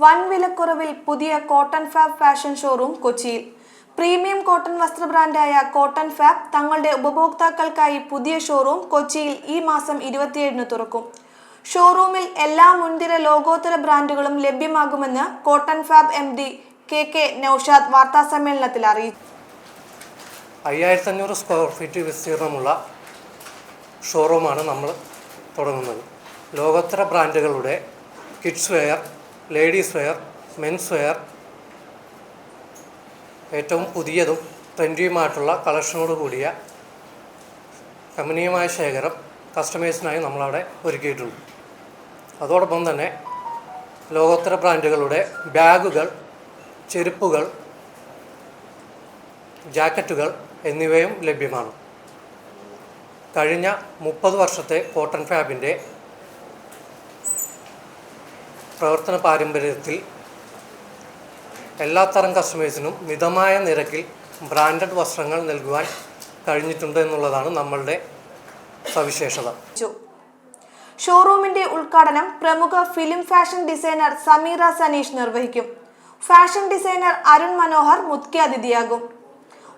വൻ വിലക്കുറവിൽ പുതിയ കോട്ടൺ ഫാബ് ഫാഷൻ ഷോറൂം കൊച്ചിയിൽ. പ്രീമിയം കോട്ടൺ വസ്ത്ര ബ്രാൻഡായ കോട്ടൺ ഫാബ് തങ്ങളുടെ ഉപഭോക്താക്കൾക്കായി പുതിയ ഷോറൂം കൊച്ചിയിൽ ഈ മാസം 27-ന് തുറക്കും. ഷോറൂമിൽ എല്ലാ മുൻനിര ലോകോത്തര ബ്രാൻഡുകളും ലഭ്യമാകുമെന്ന് Cotton Fab MD KK Naushad വാർത്താസമ്മേളനത്തിൽ അറിയിച്ചു. 5500 സ്ക്വയർ ഫീറ്റ് വിസ്തീർണമുള്ള ഷോറൂമാണ് നമ്മൾ തുടങ്ങുന്നത്. ലോകോത്തര ബ്രാൻഡുകളുടെ kids wear, ladies wear, men's wear, ഏറ്റവും പുതിയതും ട്രെൻഡിയുമായിട്ടുള്ള കളക്ഷനോട് കൂടിയ കമനീയമായ ശേഖരം കസ്റ്റമേഴ്സിനായി നമ്മളവിടെ ഒരുക്കിയിട്ടുണ്ട്. അതോടൊപ്പം തന്നെ ലോകോത്തര ബ്രാൻഡുകളുടെ ബാഗുകൾ, ചെരുപ്പുകൾ, ജാക്കറ്റുകൾ എന്നിവയും ലഭ്യമാണ്. കഴിഞ്ഞ 30 വർഷത്തെ കോട്ടൺ ഫാബിൻ്റെ പ്രവർത്തന പാരമ്പര്യത്തിൽ എല്ലാത്തരം കസ്റ്റമേഴ്സിനും മിതമായ നിരക്കിൽ ബ്രാൻഡഡ് വസ്ത്രങ്ങൾ നൽകുവാൻ കഴിഞ്ഞിട്ടുണ്ട് എന്നുള്ളതാണ് നമ്മളുടെ സവിശേഷത. ഷോറൂമിന്റെ ഉദ്ഘാടനം പ്രമുഖ film fashion designer Sameera Saneesh നിർവഹിക്കും. ഫാഷൻ ഡിസൈനർ അരുൺ മനോഹർ മുഖ്യാതിഥിയാകും.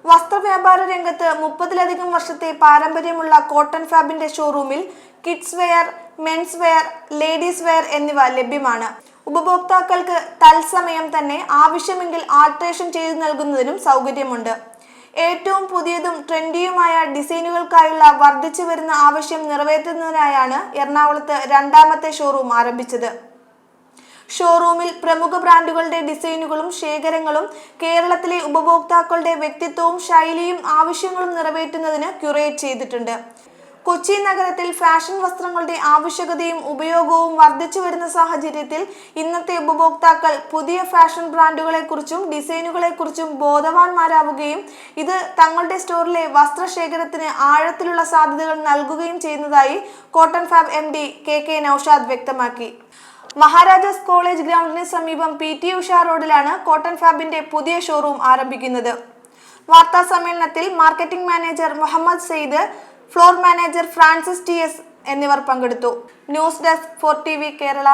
വസ്ത്രവ്യാപാര രംഗത്ത് 30-ലധികം വർഷത്തെ പാരമ്പര്യമുള്ള കോട്ടൺ ഫാബിന്റെ ഷോറൂമിൽ kids wear, men's wear, ladies wear എന്നിവ ലഭ്യമാണ്. ഉപഭോക്താക്കൾക്ക് തത്സമയം തന്നെ ആവശ്യമെങ്കിൽ ആൾട്രേഷൻ ചെയ്തു നൽകുന്നതിനും സൗകര്യമുണ്ട്. ഏറ്റവും പുതിയതും ട്രെൻഡിയുമായ ഡിസൈനുകൾക്കായുള്ള വർദ്ധിച്ചു വരുന്ന ആവശ്യം നിറവേറ്റുന്നതിനായാണ് എറണാകുളത്ത് 2ാമത്തെ ഷോറൂം ആരംഭിച്ചത്. ഷോറൂമിൽ പ്രമുഖ ബ്രാൻഡുകളുടെ ഡിസൈനുകളും ശേഖരങ്ങളും കേരളത്തിലെ ഉപഭോക്താക്കളുടെ വ്യക്തിത്വവും ശൈലിയും ആവശ്യങ്ങളും നിറവേറ്റുന്നതിന് ക്യൂറേറ്റ് ചെയ്തിട്ടുണ്ട്. കൊച്ചി നഗരത്തിൽ ഫാഷൻ വസ്ത്രങ്ങളുടെ ആവശ്യകതയും ഉപയോഗവും വർദ്ധിച്ചു വരുന്ന സാഹചര്യത്തിൽ ഇന്നത്തെ ഉപഭോക്താക്കൾ പുതിയ ഫാഷൻ ബ്രാൻഡുകളെക്കുറിച്ചും ഡിസൈനുകളെക്കുറിച്ചും ബോധവാന്മാരാവുകയും ഇത് തങ്ങളുടെ സ്റ്റോറിലെ വസ്ത്രശേഖരത്തിന് ആഴത്തിലുള്ള സാധ്യതകൾ നൽകുകയും ചെയ്യുന്നതായി Cotton Fab MD KK Naushad വ്യക്തമാക്കി. മഹാരാജാസ് കോളേജ് ഗ്രൗണ്ടിന് സമീപം PT ഉഷ റോഡിലാണ് കോട്ടൺ ഫാബിന്റെ പുതിയ ഷോറൂം ആരംഭിക്കുന്നത്. വാർത്താ സമ്മേളനത്തിൽ marketing manager Muhammad Sayed, floor manager Francis TS എന്നിവർ പങ്കെടുത്തു. News desk 4TV Kerala.